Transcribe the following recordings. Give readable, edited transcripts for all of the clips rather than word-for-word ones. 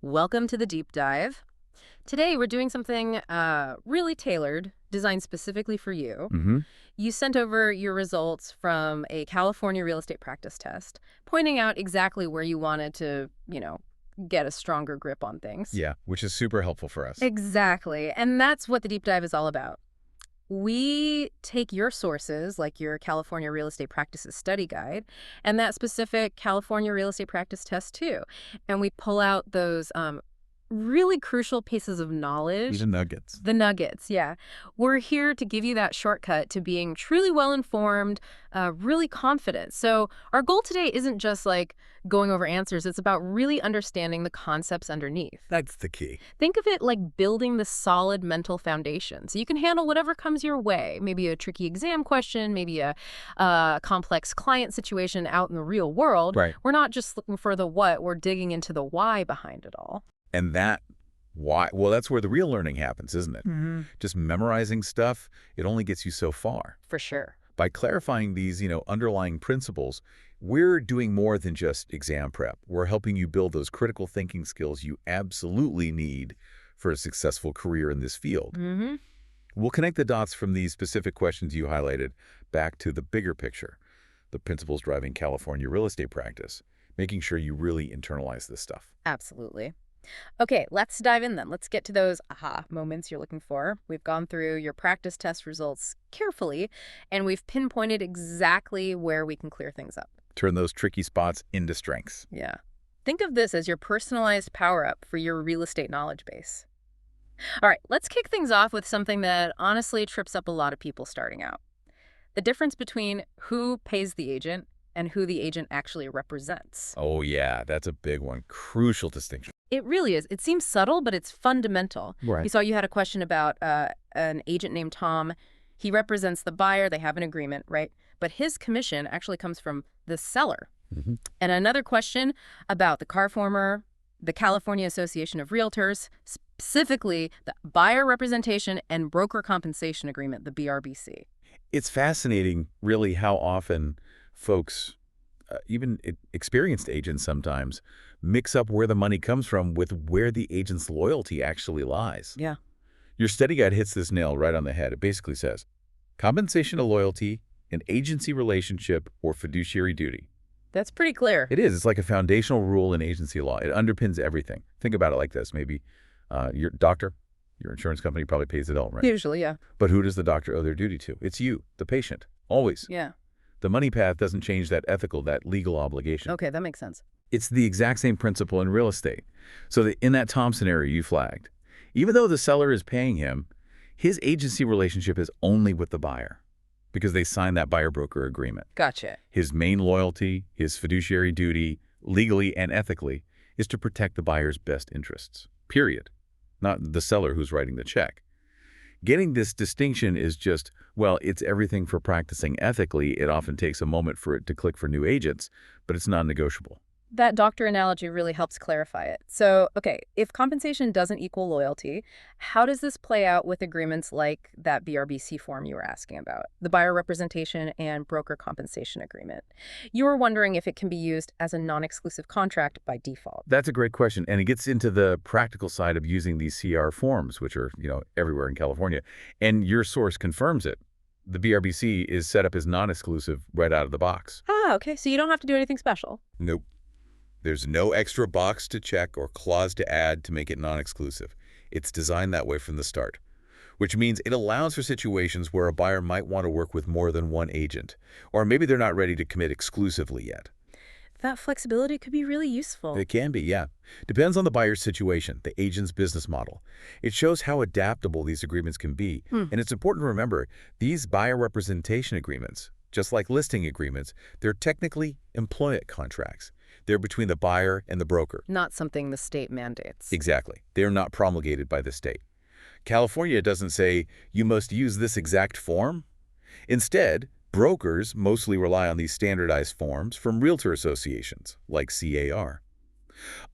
Welcome to the deep dive. Today we're doing something really tailored, designed specifically for you. Mm-hmm. You sent over your results from a California real estate practice test, pointing out exactly where you wanted to, get a stronger grip on things. Yeah, which is super helpful for us. Exactly. And that's what the deep dive is all about. We take your sources, like your California Real Estate Practices Study Guide, and that specific California Real Estate Practice Test, too. And we pull out those really crucial pieces of knowledge. The nuggets. The nuggets, yeah. We're here to give you that shortcut to being truly well-informed, really confident. So our goal today isn't just like going over answers. It's about really understanding the concepts underneath. That's the key. Think of it like building the solid mental foundation so you can handle whatever comes your way. Maybe a tricky exam question, maybe a complex client situation out in the real world. Right. We're not just looking for the what, we're digging into the why behind it all. And why? Well, that's where the real learning happens, isn't it? Mm-hmm. Just memorizing stuff, it only gets you so far. For sure. By clarifying these, underlying principles, we're doing more than just exam prep. We're helping you build those critical thinking skills you absolutely need for a successful career in this field. Mm-hmm. We'll connect the dots from these specific questions you highlighted back to the bigger picture, the principles driving California real estate practice, making sure you really internalize this stuff. Absolutely. Okay, let's dive in then. Let's get to those aha moments you're looking for. We've gone through your practice test results carefully, and we've pinpointed exactly where we can clear things up. Turn those tricky spots into strengths. Yeah. Think of this as your personalized power-up for your real estate knowledge base. All right, let's kick things off with something that honestly trips up a lot of people starting out. The difference between who pays the agent and who the agent actually represents. Oh, yeah, that's a big one. Crucial distinction. It really is. It seems subtle, but it's fundamental. Right. You saw you had a question about an agent named Tom. He represents the buyer. They have an agreement, right? But his commission actually comes from the seller. Mm-hmm. And another question about the CARFORMER, the California Association of Realtors, specifically the buyer representation and broker compensation agreement, the BRBC. It's fascinating, really, how often folks, even experienced agents sometimes, mix up where the money comes from with where the agent's loyalty actually lies. Yeah. Your study guide hits this nail right on the head. It basically says, compensation to loyalty, an agency relationship, or fiduciary duty. That's pretty clear. It is. It's like a foundational rule in agency law. It underpins everything. Think about it like this. Maybe your doctor, your insurance company probably pays the bill, right? Usually, yeah. But who does the doctor owe their duty to? It's you, the patient, always. Yeah. The money path doesn't change that ethical, that legal obligation. Okay, that makes sense. It's the exact same principle in real estate. So in that Tom scenario you flagged, even though the seller is paying him, his agency relationship is only with the buyer because they signed that buyer-broker agreement. Gotcha. His main loyalty, his fiduciary duty, legally and ethically, is to protect the buyer's best interests, period, not the seller who's writing the check. Getting this distinction is just, well, it's everything for practicing ethically. It often takes a moment for it to click for new agents, but it's non-negotiable. That doctor analogy really helps clarify it. So, okay, if compensation doesn't equal loyalty, how does this play out with agreements like that BRBC form you were asking about, the buyer representation and broker compensation agreement? You were wondering if it can be used as a non-exclusive contract by default. That's a great question, and it gets into the practical side of using these CR forms, which are, everywhere in California, and your source confirms it. The BRBC is set up as non-exclusive right out of the box. Ah, okay, so you don't have to do anything special. Nope. There's no extra box to check or clause to add to make it non-exclusive. It's designed that way from the start, which means it allows for situations where a buyer might want to work with more than one agent, or maybe they're not ready to commit exclusively yet. That flexibility could be really useful. It can be, yeah. Depends on the buyer's situation, the agent's business model. It shows how adaptable these agreements can be. And it's important to remember, these buyer representation agreements, just like listing agreements, they're technically employment contracts. They're between the buyer and the broker. Not something the state mandates. Exactly. They're not promulgated by the state. California doesn't say, you must use this exact form. Instead, brokers mostly rely on these standardized forms from realtor associations, like CAR.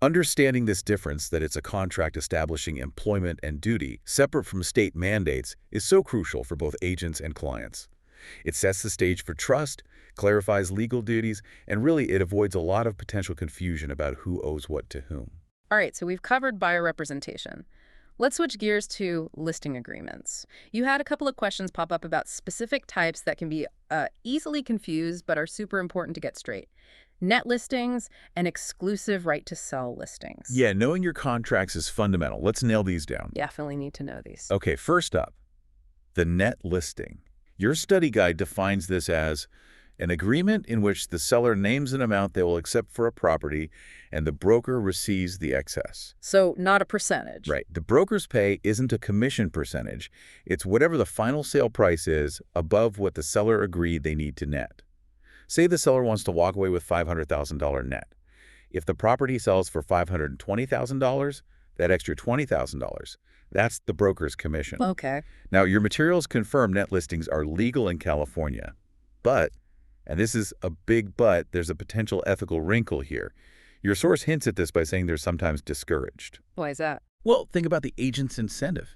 Understanding this difference, that it's a contract establishing employment and duty, separate from state mandates, is so crucial for both agents and clients. It sets the stage for trust, clarifies legal duties, and really it avoids a lot of potential confusion about who owes what to whom. All right, so we've covered buyer representation. Let's switch gears to listing agreements. You had a couple of questions pop up about specific types that can be easily confused but are super important to get straight. Net listings and exclusive right to sell listings. Yeah, knowing your contracts is fundamental. Let's nail these down. Definitely need to know these. Okay, first up, the net listing. Your study guide defines this as an agreement in which the seller names an amount they will accept for a property and the broker receives the excess. So not a percentage. Right. The broker's pay isn't a commission percentage. It's whatever the final sale price is above what the seller agreed they need to net. Say the seller wants to walk away with $500,000 net. If the property sells for $520,000, that extra $20,000, that's the broker's commission. Okay. Now, your materials confirm net listings are legal in California, but, and this is a big but, there's a potential ethical wrinkle here. Your source hints at this by saying they're sometimes discouraged. Why is that? Well, think about the agent's incentive.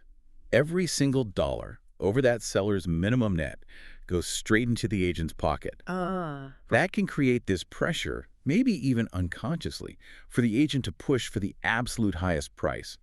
Every single dollar over that seller's minimum net goes straight into the agent's pocket. That can create this pressure, maybe even unconsciously, for the agent to push for the absolute highest price,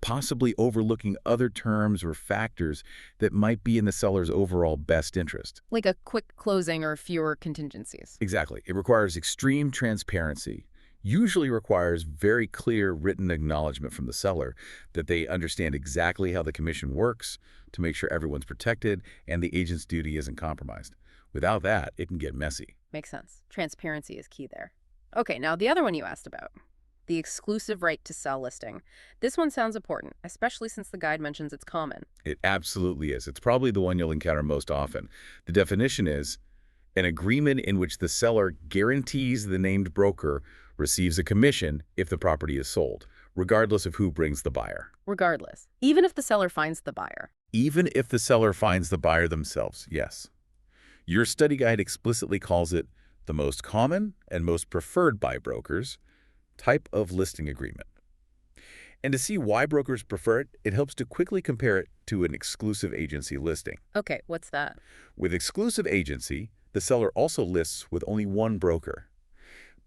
possibly overlooking other terms or factors that might be in the seller's overall best interest. Like a quick closing or fewer contingencies. Exactly. It requires extreme transparency. Usually requires very clear written acknowledgement from the seller that they understand exactly how the commission works to make sure everyone's protected and the agent's duty isn't compromised. Without that, it can get messy. Makes sense. Transparency is key there. Okay, now the other one you asked about, the exclusive right to sell listing. This one sounds important, especially since the guide mentions it's common. It absolutely is. It's probably the one you'll encounter most often. The definition is an agreement in which the seller guarantees the named broker receives a commission if the property is sold, regardless of who brings the buyer. Regardless. Even if the seller finds the buyer. Even if the seller finds the buyer themselves, yes. Your study guide explicitly calls it the most common and most preferred by brokers type of listing agreement. And to see why brokers prefer it, it helps to quickly compare it to an exclusive agency listing. Okay, what's that? With exclusive agency, the seller also lists with only one broker,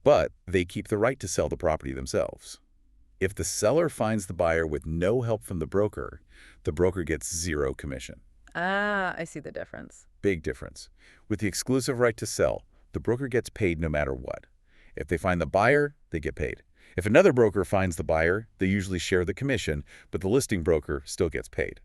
but they keep the right to sell the property themselves. If the seller finds the buyer with no help from the broker gets zero commission. Ah, I see the difference. Big difference. With the exclusive right to sell, the broker gets paid no matter what. If they find the buyer, they get paid. If another broker finds the buyer, they usually share the commission, but the listing broker still gets paid.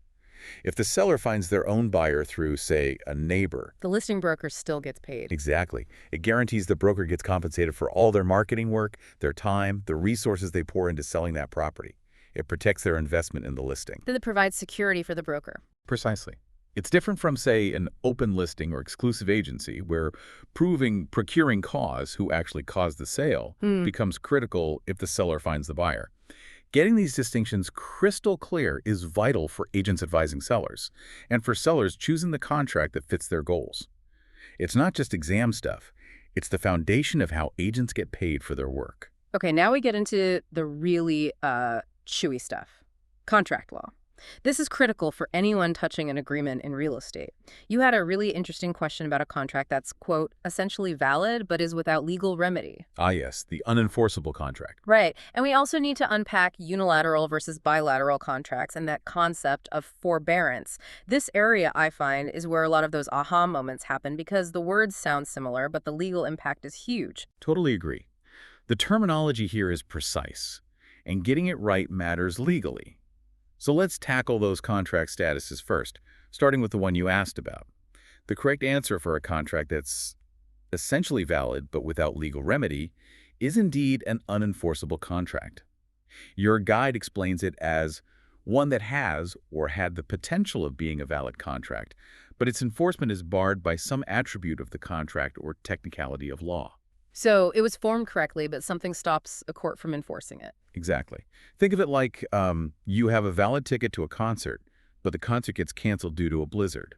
If the seller finds their own buyer through, say, a neighbor, the listing broker still gets paid. Exactly. It guarantees the broker gets compensated for all their marketing work, their time, the resources they pour into selling that property. It protects their investment in the listing. Then it provides security for the broker. Precisely. It's different from, say, an open listing or exclusive agency where procuring cause, who actually caused the sale, becomes critical if the seller finds the buyer. Getting these distinctions crystal clear is vital for agents advising sellers, and for sellers choosing the contract that fits their goals. It's not just exam stuff. It's the foundation of how agents get paid for their work. Okay, now we get into the really chewy stuff. Contract law. This is critical for anyone touching an agreement in real estate. You had a really interesting question about a contract that's, quote, essentially valid but is without legal remedy. Ah, yes, the unenforceable contract. Right. And we also need to unpack unilateral versus bilateral contracts and that concept of forbearance. This area, I find, is where a lot of those aha moments happen because the words sound similar, but the legal impact is huge. Totally agree. The terminology here is precise, and getting it right matters legally. So let's tackle those contract statuses first, starting with the one you asked about. The correct answer for a contract that's essentially valid but without legal remedy is indeed an unenforceable contract. Your guide explains it as one that has or had the potential of being a valid contract, but its enforcement is barred by some attribute of the contract or technicality of law. So it was formed correctly, but something stops a court from enforcing it. Exactly. Think of it like you have a valid ticket to a concert, but the concert gets canceled due to a blizzard.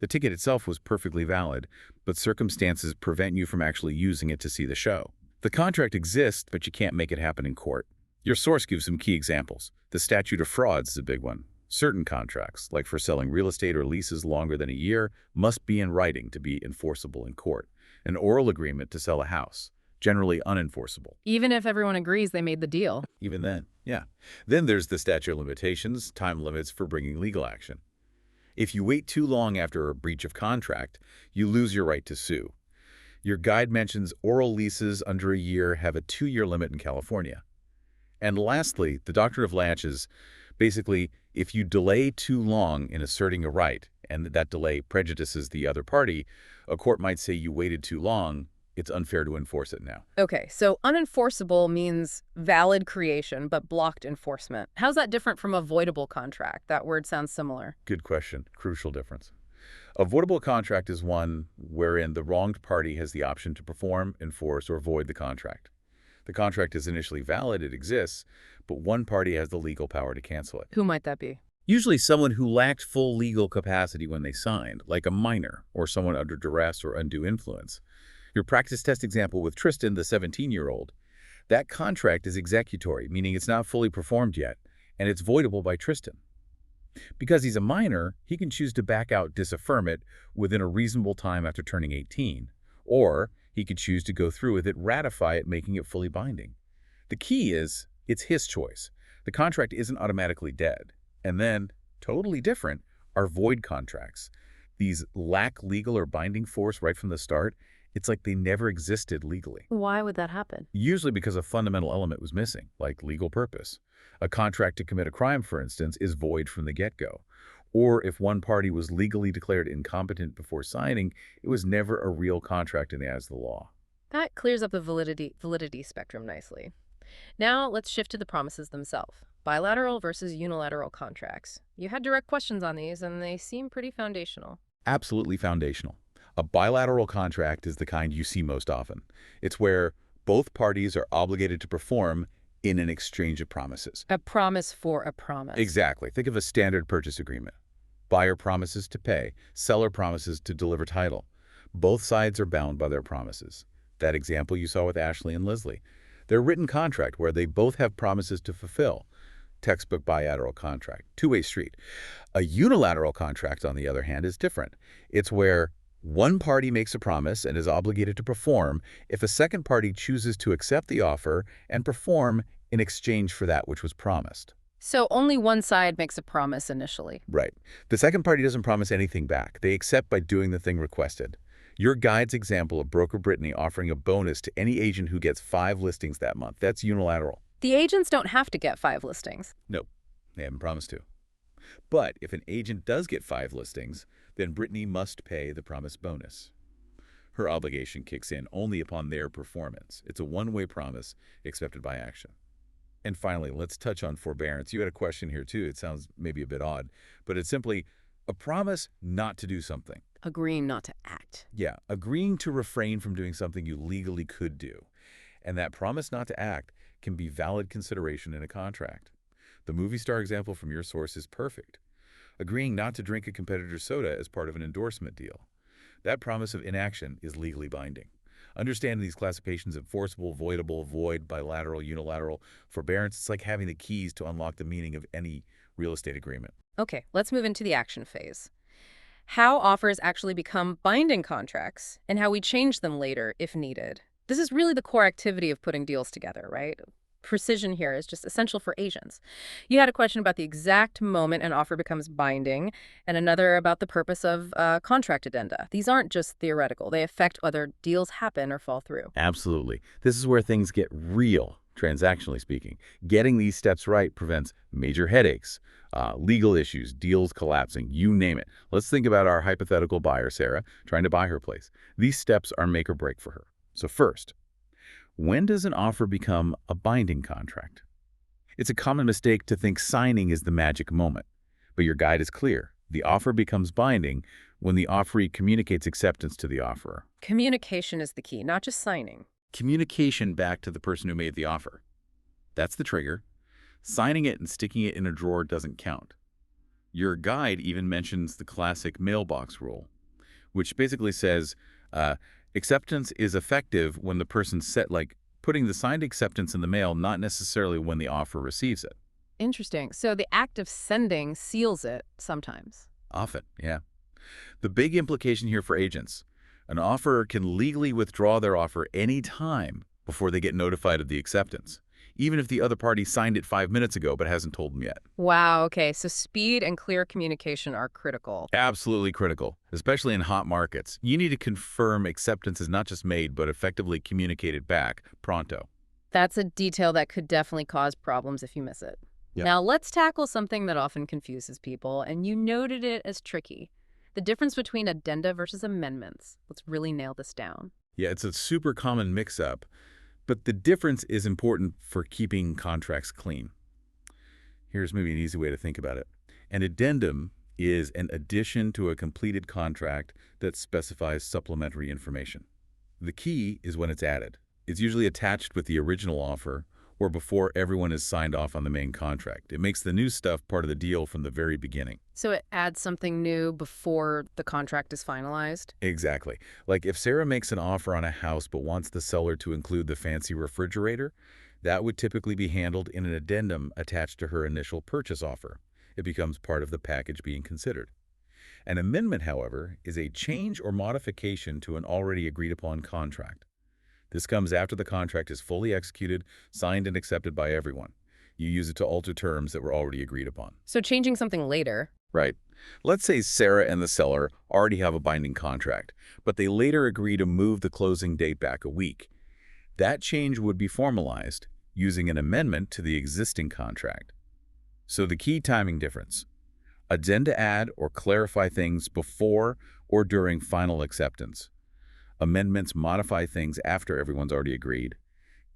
The ticket itself was perfectly valid, but circumstances prevent you from actually using it to see the show. The contract exists, but you can't make it happen in court. Your source gives some key examples. The statute of frauds is a big one. Certain contracts, like for selling real estate or leases longer than a year, must be in writing to be enforceable in court. An oral agreement to sell a house, generally unenforceable. Even if everyone agrees they made the deal. Even then, yeah. Then there's the statute of limitations, time limits for bringing legal action. If you wait too long after a breach of contract, you lose your right to sue. Your guide mentions oral leases under a year have a 2-year limit in California. And lastly, the doctrine of latches. Basically, if you delay too long in asserting a right, and that delay prejudices the other party, a court might say you waited too long, it's unfair to enforce it now. Okay, so unenforceable means valid creation but blocked enforcement. How's that different from avoidable contract? That word sounds similar. Good question. Crucial difference. Avoidable contract is one wherein the wronged party has the option to perform, enforce, or void the contract. The contract is initially valid, it exists, but one party has the legal power to cancel it. Who might that be? Usually someone who lacked full legal capacity when they signed, like a minor or someone under duress or undue influence. Your practice test example with Tristan, the 17-year-old, that contract is executory, meaning it's not fully performed yet, and it's voidable by Tristan. Because he's a minor, he can choose to back out, disaffirm it within a reasonable time after turning 18, or he could choose to go through with it, ratify it, making it fully binding. The key is, it's his choice. The contract isn't automatically dead. And then, totally different, are void contracts. These lack legal or binding force right from the start. It's like they never existed legally. Why would that happen? Usually because a fundamental element was missing, like legal purpose. A contract to commit a crime, for instance, is void from the get-go. Or if one party was legally declared incompetent before signing, it was never a real contract in the eyes of the law. That clears up the validity spectrum nicely. Now let's shift to the promises themselves. Bilateral versus unilateral contracts. You had direct questions on these, and they seem pretty foundational. Absolutely foundational. A bilateral contract is the kind you see most often. It's where both parties are obligated to perform in an exchange of promises. A promise for a promise. Exactly. Think of a standard purchase agreement. Buyer promises to pay, seller promises to deliver title. Both sides are bound by their promises. That example you saw with Ashley and Leslie. Their written contract where they both have promises to fulfill. Textbook bilateral contract, two-way street. A unilateral contract, on the other hand, is different. It's where one party makes a promise and is obligated to perform if a second party chooses to accept the offer and perform in exchange for that which was promised. So only one side makes a promise initially. Right. The second party doesn't promise anything back. They accept by doing the thing requested. Your guide's example of Broker Brittany offering a bonus to any agent who gets 5 listings that month, that's unilateral. The agents don't have to get 5 listings. Nope, they haven't promised to. But if an agent does get 5 listings, then Brittany must pay the promised bonus. Her obligation kicks in only upon their performance. It's a one-way promise accepted by action. And finally, let's touch on forbearance. You had a question here too. It sounds maybe a bit odd, but it's simply a promise not to do something. Agreeing not to act. Yeah, agreeing to refrain from doing something you legally could do. And that promise not to act can be valid consideration in a contract. The movie star example from your source is perfect. Agreeing not to drink a competitor's soda as part of an endorsement deal. That promise of inaction is legally binding. Understanding these classifications of enforceable, voidable, void, bilateral, unilateral, forbearance, it's like having the keys to unlock the meaning of any real estate agreement. Okay, let's move into the action phase. How offers actually become binding contracts and how we change them later if needed. This is really the core activity of putting deals together, right? Precision here is just essential for agents. You had a question about the exact moment an offer becomes binding and another about the purpose of contract addenda. These aren't just theoretical. They affect whether deals happen or fall through. Absolutely. This is where things get real, transactionally speaking. Getting these steps right prevents major headaches, legal issues, deals collapsing, you name it. Let's think about our hypothetical buyer, Sarah, trying to buy her place. These steps are make or break for her. So first, when does an offer become a binding contract? It's a common mistake to think signing is the magic moment, but your guide is clear. The offer becomes binding when the offeree communicates acceptance to the offerer. Communication is the key, not just signing. Communication back to the person who made the offer. That's the trigger. Signing it and sticking it in a drawer doesn't count. Your guide even mentions the classic mailbox rule, which basically says, acceptance is effective when the person putting the signed acceptance in the mail, not necessarily when the offer receives it. Interesting. So the act of sending seals it sometimes. Often, yeah. The big implication here for agents, an offerer can legally withdraw their offer any time before they get notified of the acceptance, even if the other party signed it 5 minutes ago but hasn't told them yet. Wow, okay, so speed and clear communication are critical. Absolutely critical, especially in hot markets. You need to confirm acceptance is not just made, but effectively communicated back pronto. That's a detail that could definitely cause problems if you miss it. Yeah. Now, let's tackle something that often confuses people, and you noted it as tricky. The difference between addenda versus amendments. Let's really nail this down. Yeah, it's a super common mix-up, but the difference is important for keeping contracts clean. Here's maybe an easy way to think about it. An addendum is an addition to a completed contract that specifies supplementary information. The key is when it's added. It's usually attached with the original offer or before everyone is signed off on the main contract. It makes the new stuff part of the deal from the very beginning. So it adds something new before the contract is finalized? Exactly. Like if Sarah makes an offer on a house but wants the seller to include the fancy refrigerator, that would typically be handled in an addendum attached to her initial purchase offer. It becomes part of the package being considered. An amendment, however, is a change or modification to an already agreed-upon contract. This comes after the contract is fully executed, signed, and accepted by everyone. You use it to alter terms that were already agreed upon. So changing something later. Right. Let's say Sarah and the seller already have a binding contract, but they later agree to move the closing date back a week. That change would be formalized using an amendment to the existing contract. So the key timing difference: addenda add or clarify things before or during final acceptance. Amendments modify things after everyone's already agreed.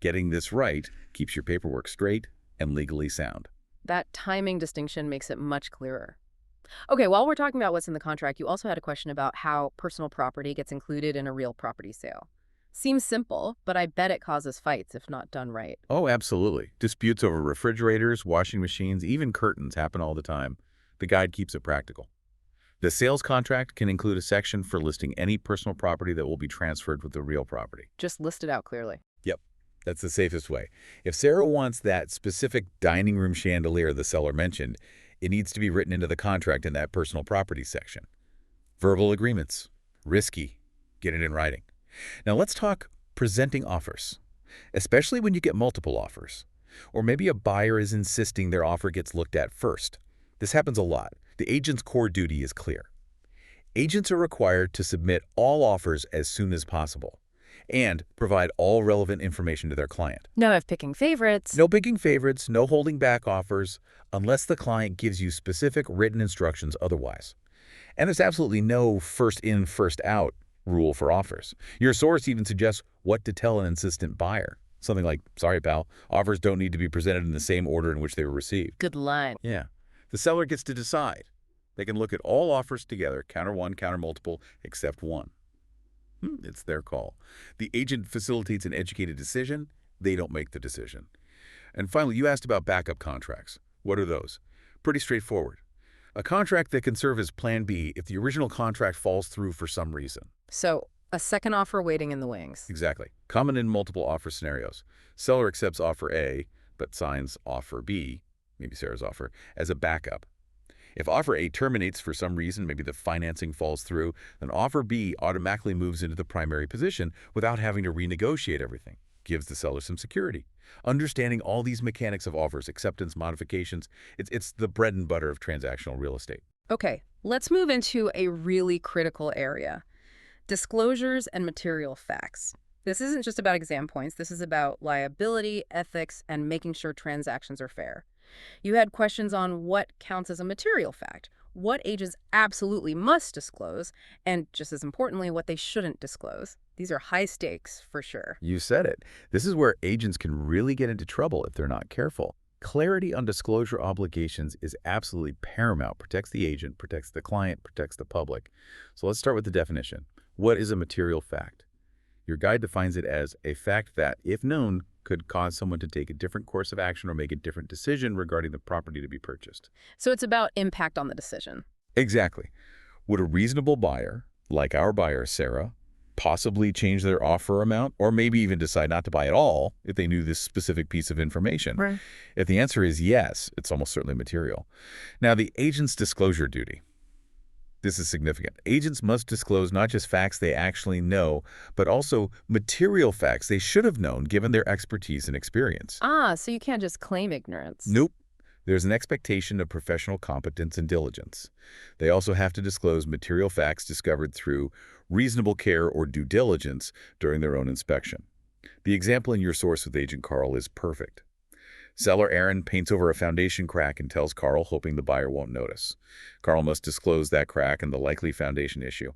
Getting this right keeps your paperwork straight and legally sound. That timing distinction makes it much clearer. Okay, while we're talking about what's in the contract, you also had a question about how personal property gets included in a real property sale. Seems simple, but I bet it causes fights if not done right. Oh, absolutely. Disputes over refrigerators, washing machines, even curtains happen all the time. The guide keeps it practical. The sales contract can include a section for listing any personal property that will be transferred with the real property. Just list it out clearly. Yep, that's the safest way. If Sarah wants that specific dining room chandelier the seller mentioned, it needs to be written into the contract in that personal property section. Verbal agreements. Risky. Get it in writing. Now let's talk presenting offers, especially when you get multiple offers. Or maybe a buyer is insisting their offer gets looked at first. This happens a lot. The agent's core duty is clear. Agents are required to submit all offers as soon as possible and provide all relevant information to their client. No picking favorites. No picking favorites, no holding back offers, unless the client gives you specific written instructions otherwise. And there's absolutely no first in, first out rule for offers. Your source even suggests what to tell an insistent buyer. Something like, sorry pal, offers don't need to be presented in the same order in which they were received. Good line. Yeah. The seller gets to decide. They can look at all offers together, counter one, counter multiple, except one. It's their call. The agent facilitates an educated decision. They don't make the decision. And finally, you asked about backup contracts. What are those? Pretty straightforward. A contract that can serve as plan B if the original contract falls through for some reason. So a second offer waiting in the wings. Exactly. Common in multiple offer scenarios. Seller accepts offer A, but signs offer B, maybe Sarah's offer, as a backup. If offer A terminates for some reason, maybe the financing falls through, then offer B automatically moves into the primary position without having to renegotiate everything. Gives the seller some security. Understanding all these mechanics of offers, acceptance, modifications, it's the bread and butter of transactional real estate. Okay, let's move into a really critical area. Disclosures and material facts. This isn't just about exam points. This is about liability, ethics, and making sure transactions are fair. You had questions on what counts as a material fact, what agents absolutely must disclose, and just as importantly, what they shouldn't disclose. These are high stakes for sure. You said it. This is where agents can really get into trouble if they're not careful. Clarity on disclosure obligations is absolutely paramount. Protects the agent, protects the client, protects the public. So let's start with the definition. What is a material fact? Your guide defines it as a fact that, if known, could cause someone to take a different course of action or make a different decision regarding the property to be purchased. So it's about impact on the decision. Exactly. Would a reasonable buyer, like our buyer, Sarah, possibly change their offer amount or maybe even decide not to buy at all if they knew this specific piece of information? Right. If the answer is yes, it's almost certainly material. Now, the agent's disclosure duty. This is significant. Agents must disclose not just facts they actually know, but also material facts they should have known given their expertise and experience. Ah, so you can't just claim ignorance. Nope. There's an expectation of professional competence and diligence. They also have to disclose material facts discovered through reasonable care or due diligence during their own inspection. The example in your source with Agent Carl is perfect. Seller Aaron paints over a foundation crack and tells Carl, hoping the buyer won't notice. Carl must disclose that crack and the likely foundation issue,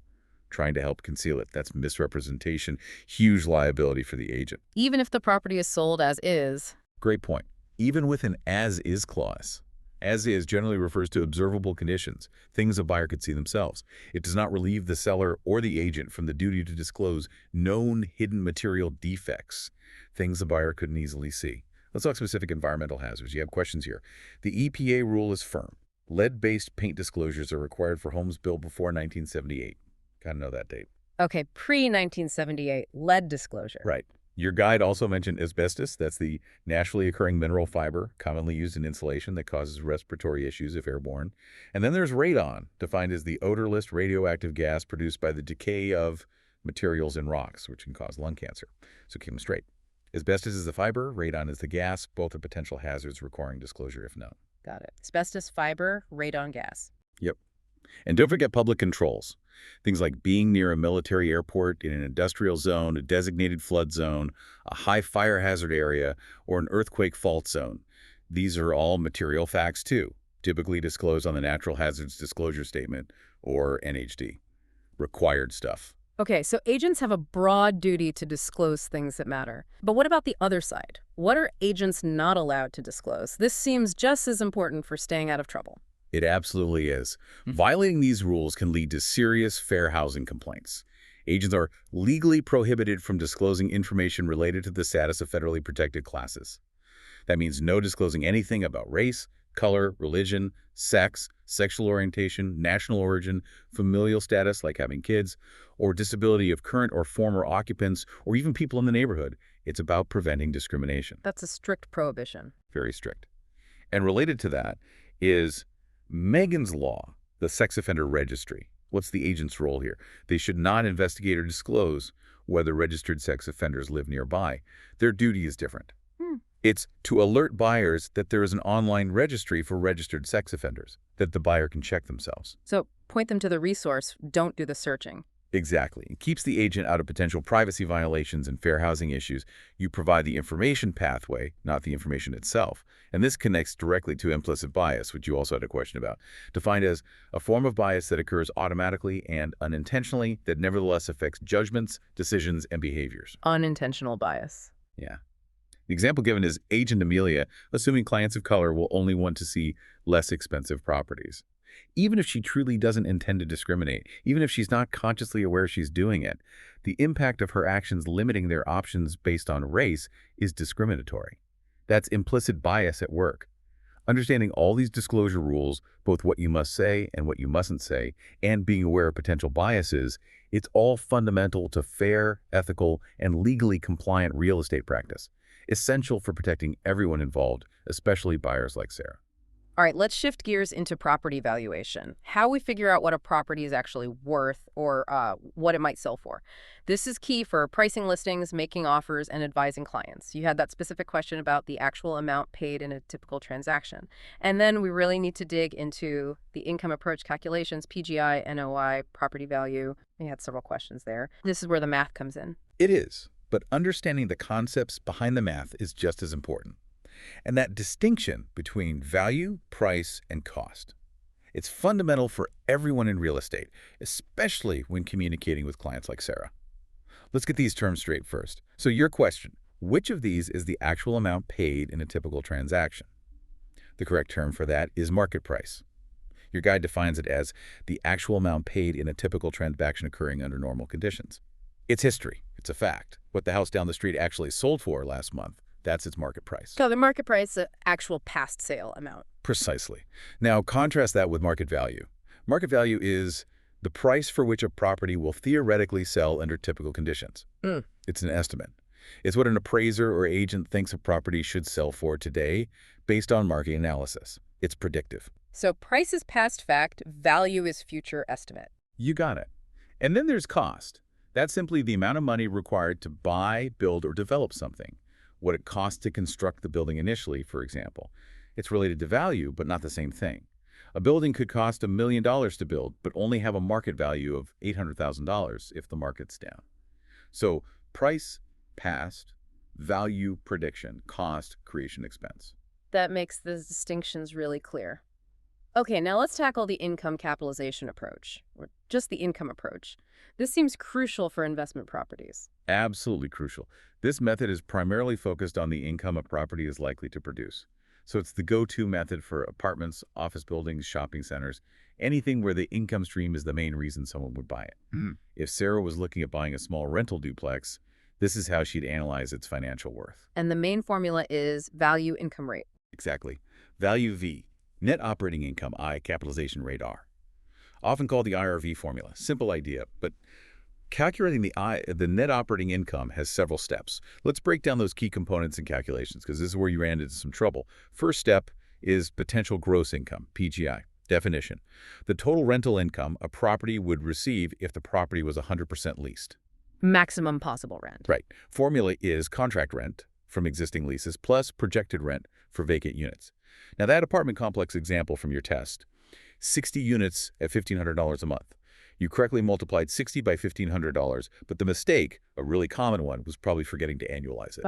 trying to help conceal it. That's misrepresentation, huge liability for the agent. Even if the property is sold as is. Great point. Even with an as-is clause. As-is generally refers to observable conditions, things a buyer could see themselves. It does not relieve the seller or the agent from the duty to disclose known hidden material defects, things the buyer couldn't easily see. Let's talk specific environmental hazards. You have questions here. The EPA rule is firm. Lead-based paint disclosures are required for homes built before 1978. Gotta know that date. Okay, pre-1978, lead disclosure. Right. Your guide also mentioned asbestos. That's the naturally occurring mineral fiber commonly used in insulation that causes respiratory issues if airborne. And then there's radon, defined as the odorless radioactive gas produced by the decay of materials in rocks, which can cause lung cancer. So keep them straight. Asbestos is the fiber, radon is the gas. Both are potential hazards requiring disclosure if known. Got it. Asbestos, fiber, radon gas. Yep. And don't forget public controls. Things like being near a military airport, in an industrial zone, a designated flood zone, a high fire hazard area, or an earthquake fault zone. These are all material facts too, typically disclosed on the Natural Hazards Disclosure Statement, or NHD. Required stuff. Okay, so agents have a broad duty to disclose things that matter. But what about the other side? What are agents not allowed to disclose? This seems just as important for staying out of trouble. It absolutely is. Violating these rules can lead to serious fair housing complaints. Agents are legally prohibited from disclosing information related to the status of federally protected classes. That means no disclosing anything about race, color, religion, sex, sexual orientation, national origin, familial status like having kids, or disability of current or former occupants, or even people in the neighborhood. It's about preventing discrimination. That's a strict prohibition. Very strict. And related to that is Megan's Law, the sex offender registry. What's the agent's role here? They should not investigate or disclose whether registered sex offenders live nearby. Their duty is different. It's to alert buyers that there is an online registry for registered sex offenders, that the buyer can check themselves. So point them to the resource, don't do the searching. Exactly. It keeps the agent out of potential privacy violations and fair housing issues. You provide the information pathway, not the information itself. And this connects directly to implicit bias, which you also had a question about, defined as a form of bias that occurs automatically and unintentionally that nevertheless affects judgments, decisions, and behaviors. Unintentional bias. Yeah. The example given is Agent Amelia, assuming clients of color will only want to see less expensive properties. Even if she truly doesn't intend to discriminate, even if she's not consciously aware she's doing it, the impact of her actions limiting their options based on race is discriminatory. That's implicit bias at work. Understanding all these disclosure rules, both what you must say and what you mustn't say, and being aware of potential biases, it's all fundamental to fair, ethical, and legally compliant real estate practice, essential for protecting everyone involved, especially buyers like Sarah. All right, let's shift gears into property valuation. How we figure out what a property is actually worth or what it might sell for. This is key for pricing listings, making offers, and advising clients. You had that specific question about the actual amount paid in a typical transaction. And then we really need to dig into the income approach calculations, PGI, NOI, property value. We had several questions there. This is where the math comes in. It is, but understanding the concepts behind the math is just as important. And that distinction between value, price, and cost. It's fundamental for everyone in real estate, especially when communicating with clients like Sarah. Let's get these terms straight first. So your question, which of these is the actual amount paid in a typical transaction? The correct term for that is market price. Your guide defines it as the actual amount paid in a typical transaction occurring under normal conditions. It's history. It's a fact. What the house down the street actually sold for last month, that's its market price. So the market price, the actual past sale amount. Precisely. Now contrast that with market value. Market value is the price for which a property will theoretically sell under typical conditions. It's an estimate. It's what an appraiser or agent thinks a property should sell for today based on market analysis. It's predictive. So price is past fact, value is future estimate. You got it. And then there's cost. That's simply the amount of money required to buy, build, or develop something. What it costs to construct the building initially, for example. It's related to value, but not the same thing. A building could cost $1 million to build, but only have a market value of $800,000 if the market's down. So price, past, value, prediction, cost, creation, expense. That makes the distinctions really clear. Okay, now let's tackle the income capitalization approach, or just the income approach. This seems crucial for investment properties. Absolutely crucial. This method is primarily focused on the income a property is likely to produce. So it's the go-to method for apartments, office buildings, shopping centers, anything where the income stream is the main reason someone would buy it. If Sarah was looking at buying a small rental duplex, this is how she'd analyze its financial worth. And the main formula is value income rate. Exactly. Value V, net operating income I, capitalization rate R. Often called the IRV formula. Simple idea, but calculating the net operating income has several steps. Let's break down those key components and calculations because this is where you ran into some trouble. First step is potential gross income, PGI. Definition: the total rental income a property would receive if the property was 100% leased. Maximum possible rent. Right. Formula is contract rent from existing leases plus projected rent for vacant units. Now that apartment complex example from your test, 60 units at $1,500 a month. You correctly multiplied 60 by $1,500, but the mistake, a really common one, was probably forgetting to annualize it.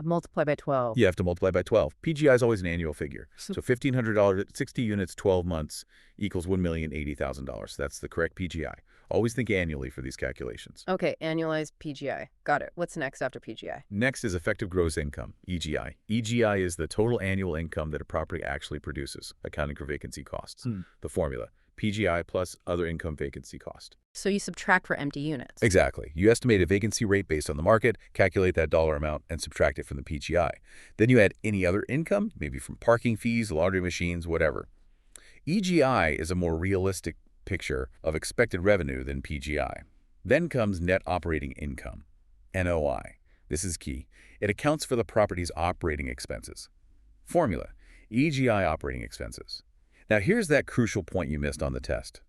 Multiply by 12. You have to multiply by 12. PGI is always an annual figure. So $1,500, 60 units, 12 months equals $1,080,000. That's the correct PGI. Always think annually for these calculations. Okay, annualized PGI. Got it. What's next after PGI? Next is effective gross income, EGI. EGI is the total annual income that a property actually produces, accounting for vacancy costs. The formula: PGI plus other income vacancy cost. So you subtract for empty units. Exactly. You estimate a vacancy rate based on the market, calculate that dollar amount, and subtract it from the PGI. Then you add any other income, maybe from parking fees, laundry machines, whatever. EGI is a more realistic picture of expected revenue than PGI. Then comes net operating income, NOI. This is key. It accounts for the property's operating expenses. Formula: EGI operating expenses. Now here's that crucial point you missed on the test.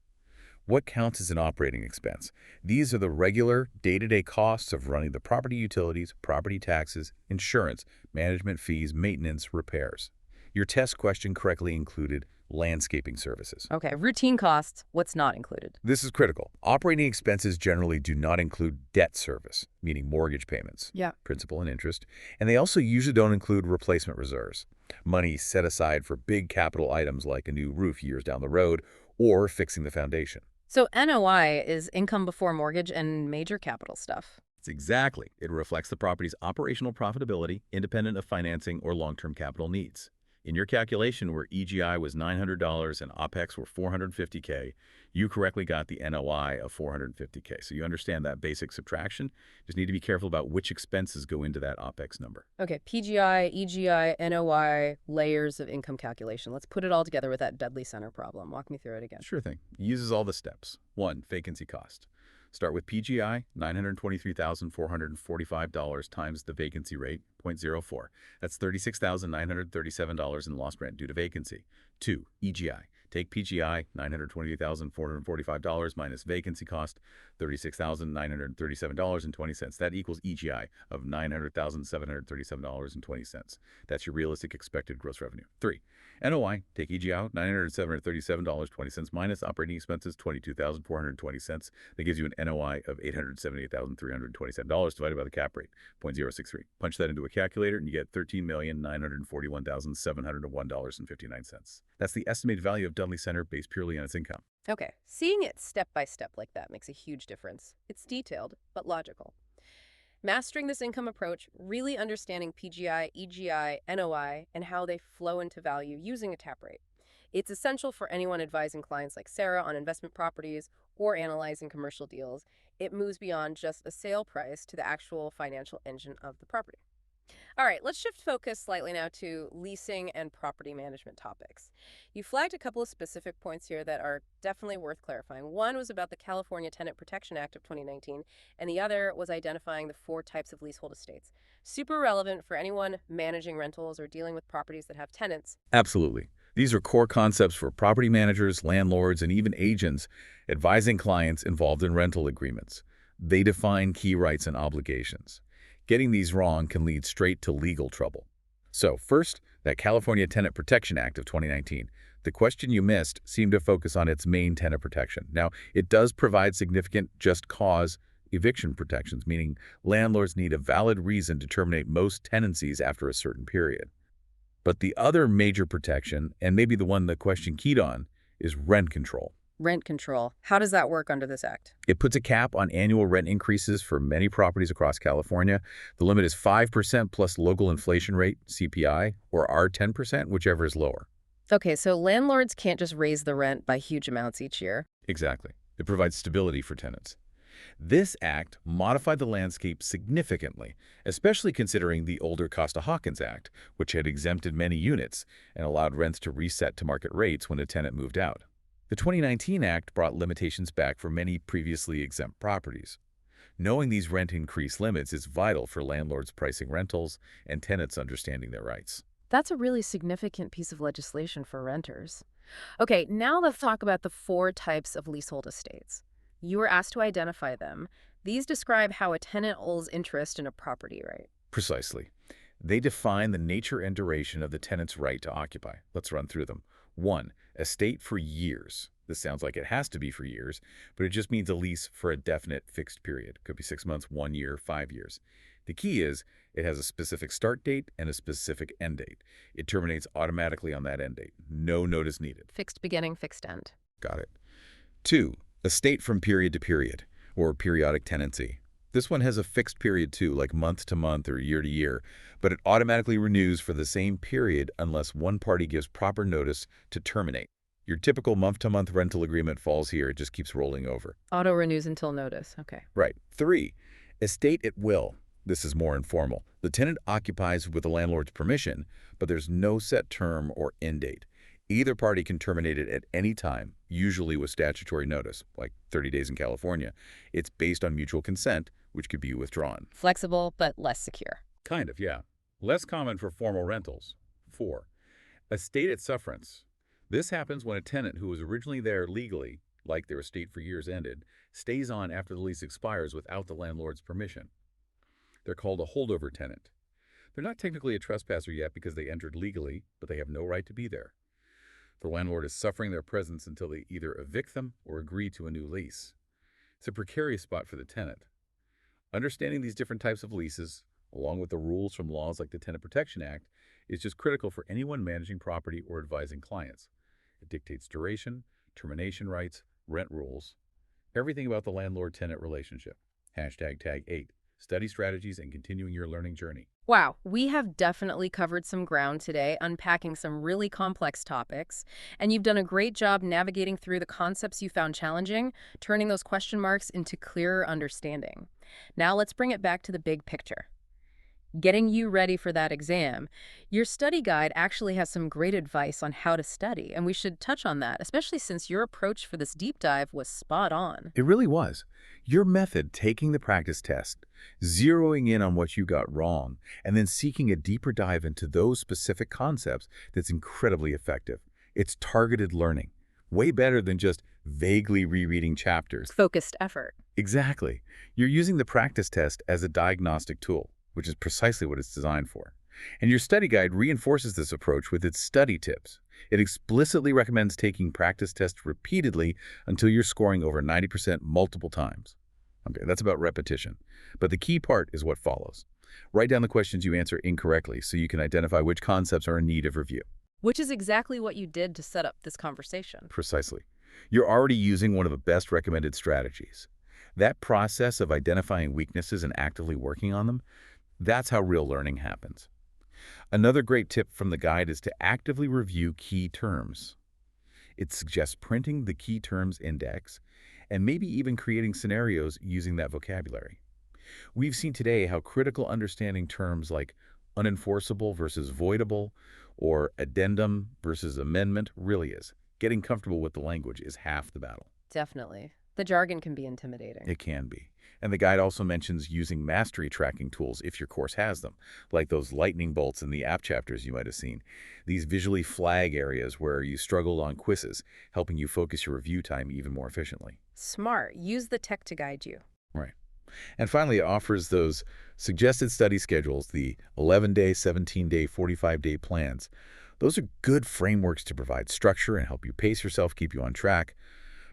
What counts as an operating expense? These are the regular, day-to-day costs of running the property utilities, property taxes, insurance, management fees, maintenance, repairs. Your test question correctly included landscaping services. Okay, routine costs. What's not included? This is critical. Operating expenses generally do not include debt service, meaning mortgage payments, principal and interest, and they also usually don't include replacement reserves, money set aside for big capital items like a new roof years down the road or fixing the foundation. So NOI is income before mortgage and major capital stuff. It's exactly. It reflects the property's operational profitability, independent of financing or long-term capital needs. In your calculation where EGI was $900 and OPEX were $450K, you correctly got the NOI of $450K. So you understand that basic subtraction. Just need to be careful about which expenses go into that OPEX number. Okay, PGI, EGI, NOI, layers of income calculation. Let's put it all together with that Dudley Center problem. Walk me through it again. Sure thing. It uses all the steps. 1. Vacancy cost. Start with PGI, $923,445 times the vacancy rate, 0.04. That's $36,937 in lost rent due to vacancy. 2. EGI. Take PGI, $923,445 minus vacancy cost, $36,937.20. That equals EGI of $900,737.20. That's your realistic expected gross revenue. 3. NOI, take EGI out, $907,737.20 minus operating expenses, $22,420. That gives you an NOI of $878,327 divided by the cap rate, 0.063. Punch that into a calculator and you get $13,941,701.59. That's the estimated value of Dudley Center based purely on its income. Okay, seeing it step by step like that makes a huge difference. It's detailed, but logical. Mastering this income approach, really understanding PGI, EGI, NOI, and how they flow into value using a cap rate. It's essential for anyone advising clients like Sarah on investment properties or analyzing commercial deals. It moves beyond just a sale price to the actual financial engine of the property. All right, let's shift focus slightly now to leasing and property management topics. You flagged a couple of specific points here that are definitely worth clarifying. One was about the California Tenant Protection Act of 2019, and the other was identifying the 4 types of leasehold estates. Super relevant for anyone managing rentals or dealing with properties that have tenants. Absolutely. These are core concepts for property managers, landlords, and even agents advising clients involved in rental agreements. They define key rights and obligations. Getting these wrong can lead straight to legal trouble. So first, that California Tenant Protection Act of 2019. The question you missed seemed to focus on its main tenant protection. Now, it does provide significant just cause eviction protections, meaning landlords need a valid reason to terminate most tenancies after a certain period. But the other major protection, and maybe the one the question keyed on, is rent control. Rent control. How does that work under this act? It puts a cap on annual rent increases for many properties across California. The limit is 5% plus local inflation rate, CPI, or R10%, whichever is lower. Okay, so landlords can't just raise the rent by huge amounts each year. Exactly. It provides stability for tenants. This act modified the landscape significantly, especially considering the older Costa-Hawkins Act, which had exempted many units and allowed rents to reset to market rates when a tenant moved out. The 2019 Act brought limitations back for many previously exempt properties. Knowing these rent increase limits is vital for landlords pricing rentals and tenants understanding their rights. That's a really significant piece of legislation for renters. Okay, now let's talk about the 4 types of leasehold estates. You were asked to identify them. These describe how a tenant holds interest in a property, right? Precisely. They define the nature and duration of the tenant's right to occupy. Let's run through them. 1. Estate for years. This sounds like it has to be for years, but it just means a lease for a definite fixed period. Could be 6 months, 1 year, 5 years. The key is it has a specific start date and a specific end date. It terminates automatically on that end date. No notice needed. Fixed beginning, fixed end. Got it. 2. Estate from period to period, or periodic tenancy. This one has a fixed period too, like month to month or year to year, but it automatically renews for the same period unless one party gives proper notice to terminate. Your typical month-to-month rental agreement falls here. It just keeps rolling over. Auto renews until notice. Okay. Right. 3. Estate at will. This is more informal. The tenant occupies with the landlord's permission, but there's no set term or end date. Either party can terminate it at any time, usually with statutory notice, like 30 days in California. It's based on mutual consent, which could be withdrawn. Flexible, but less secure. Kind of, yeah. Less common for formal rentals. 4. Estate at sufferance. This happens when a tenant who was originally there legally, like their estate for years ended, stays on after the lease expires without the landlord's permission. They're called a holdover tenant. They're not technically a trespasser yet because they entered legally, but they have no right to be there. The landlord is suffering their presence until they either evict them or agree to a new lease. It's a precarious spot for the tenant. Understanding these different types of leases, along with the rules from laws like the Tenant Protection Act, is just critical for anyone managing property or advising clients. It dictates duration, termination rights, rent rules, everything about the landlord-tenant relationship. #tag 8. Study strategies and continuing your learning journey. Wow, we have definitely covered some ground today, unpacking some really complex topics, and you've done a great job navigating through the concepts you found challenging, turning those question marks into clearer understanding. Now let's bring it back to the big picture. Getting you ready for that exam. Your study guide actually has some great advice on how to study, and we should touch on that, especially since your approach for this deep dive was spot on. It really was. Your method, taking the practice test, zeroing in on what you got wrong, and then seeking a deeper dive into those specific concepts, that's incredibly effective. It's targeted learning, way better than just vaguely rereading chapters. Focused effort. Exactly. You're using the practice test as a diagnostic tool, which is precisely what it's designed for. And your study guide reinforces this approach with its study tips. It explicitly recommends taking practice tests repeatedly until you're scoring over 90% multiple times. Okay, that's about repetition. But the key part is what follows. Write down the questions you answer incorrectly so you can identify which concepts are in need of review. Which is exactly what you did to set up this conversation. Precisely. You're already using one of the best recommended strategies. That process of identifying weaknesses and actively working on them, that's how real learning happens. Another great tip from the guide is to actively review key terms. It suggests printing the key terms index and maybe even creating scenarios using that vocabulary. We've seen today how critical understanding terms like unenforceable versus voidable or addendum versus amendment really is. Getting comfortable with the language is half the battle. Definitely. The jargon can be intimidating. It can be. And the guide also mentions using mastery tracking tools if your course has them, like those lightning bolts in the app chapters you might have seen. These visually flag areas where you struggled on quizzes, helping you focus your review time even more efficiently. Smart. Use the tech to guide you. Right. And finally, it offers those suggested study schedules, the 11-day, 17-day, 45-day plans. Those are good frameworks to provide structure and help you pace yourself, keep you on track.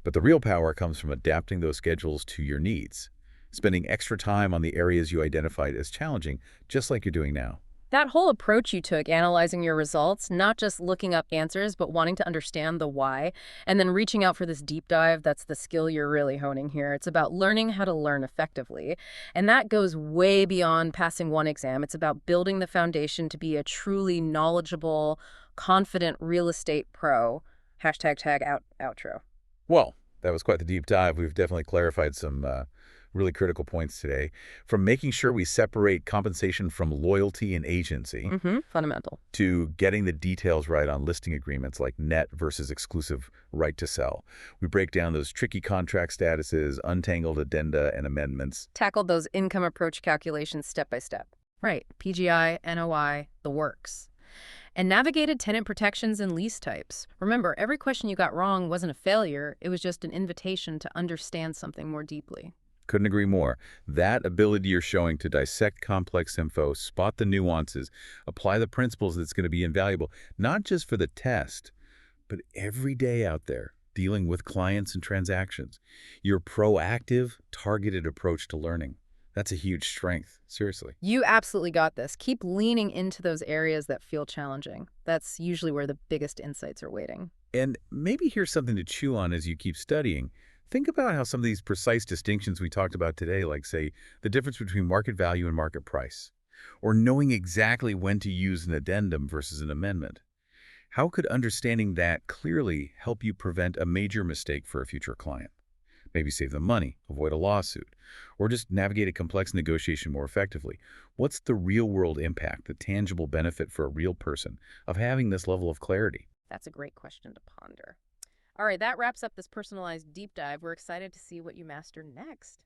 But the real power comes from adapting those schedules to your needs, spending extra time on the areas you identified as challenging, just like you're doing now. That whole approach you took, analyzing your results, not just looking up answers, but wanting to understand the why, and then reaching out for this deep dive, that's the skill you're really honing here. It's about learning how to learn effectively. And that goes way beyond passing one exam. It's about building the foundation to be a truly knowledgeable, confident real estate pro. Hashtag tag out outro. Well, that was quite the deep dive. We've definitely clarified some really critical points today. From making sure we separate compensation from loyalty and agency, Fundamental. to getting the details right on listing agreements like net versus exclusive right to sell. We break down those tricky contract statuses, untangled addenda and amendments. Tackled those income approach calculations step by step. Right. PGI, NOI, the works. And navigated tenant protections and lease types. Remember, every question you got wrong wasn't a failure. It was just an invitation to understand something more deeply. Couldn't agree more. That ability you're showing to dissect complex info, spot the nuances, apply the principles that's going to be invaluable, not just for the test, but every day out there dealing with clients and transactions. Your proactive, targeted approach to learning. That's a huge strength, seriously. You absolutely got this. Keep leaning into those areas that feel challenging. That's usually where the biggest insights are waiting. And maybe here's something to chew on as you keep studying. Think about how some of these precise distinctions we talked about today, like, say, the difference between market value and market price, or knowing exactly when to use an addendum versus an amendment. How could understanding that clearly help you prevent a major mistake for a future client? Maybe save them money, avoid a lawsuit, or just navigate a complex negotiation more effectively. What's the real-world impact, the tangible benefit for a real person of having this level of clarity? That's a great question to ponder. All right, that wraps up this personalized deep dive. We're excited to see what you master next.